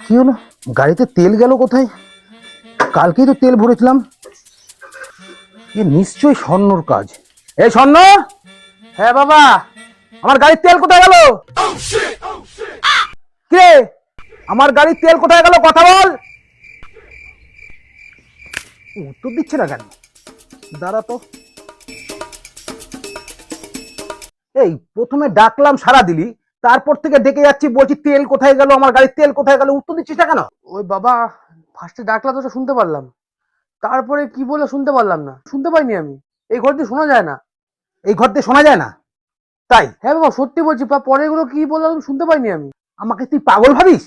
কি হলো, গাড়িতে তেল গেল কোথায়? কালকেই তো তেল ভরেছিলাম। এ নিশ্চয়ই স্বর্ণর কাজ। এই স্বর্ণ, হ্যাঁ বাবা, আমার গাড়ির তেল কোথায় গেল? কে? আমার গাড়ির তেল কোথায় গেল, কথা বল। উত্তর দিচ্ছে না কেন? দাঁড়া তো। এই প্রথমে ডাকলাম সারা দিলি, তারপর থেকে ডেকে যাচ্ছি, বলছি তেল কোথায় গেল, আমার গাড়ির তেল কোথায় গেল, উত্তর দিচ্ছিস না কেন? ওই বাবা, ফার্স্টে ডাকলা তো শুনতে পারলাম, তারপরে কি বলে শুনতে পারলাম না, শুনতে পাইনি আমি। এই ঘর দিয়ে শোনা যায় না। এই ঘর দিয়ে শোনা যায় না? তাই? হ্যাঁ বাবা, সত্যি বলছি, পরে এগুলো কি বললাম শুনতে পাইনি আমি। আমাকে তুই পাগল ভাবিস?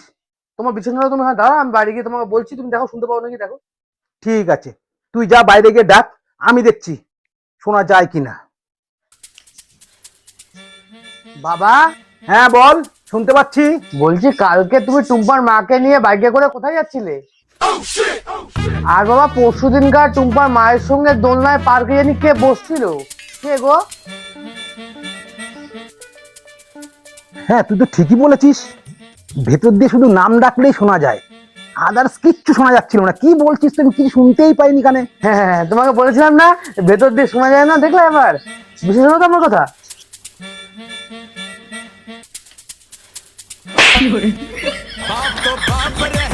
তোমার বিছানাটা তুমি দাঁড়া, আমি বাইরে গিয়ে তোমাকে বলছি, তুমি দেখো শুনতে পাও নাকি দেখো। ঠিক আছে, তুই যা বাইরে গিয়ে ডাক, আমি দেখছি শোনা যায় কিনা। বাবা, হ্যাঁ বল, শুনতে পাচ্ছি। বলছি কালকে তুমি টুম্পার মাকে নিয়ে বাইকে করে কোথায় যাচ্ছিলে? আর বাবা, পরশু দিনকার টুম্পার মায়ের সঙ্গে দোলনায় পার্কে জানি কে বসছিল, কে গো? হ্যাঁ, তুই তো ঠিকই বলেছিস, ভেতর দিয়ে শুধু নাম ডাকলেই শোনা যায়, আদার্স কিচ্ছু শোনা যাচ্ছিল না। কি বলছিস তুই? কিছু শুনতেই পাইনি কানে। হ্যাঁ হ্যাঁ, তোমাকে বলেছিলাম না ভেতর দিয়ে শোনা যায় না, দেখলে এবার বিশেষ হলো তো আমার কথা। बाप तो बाप रे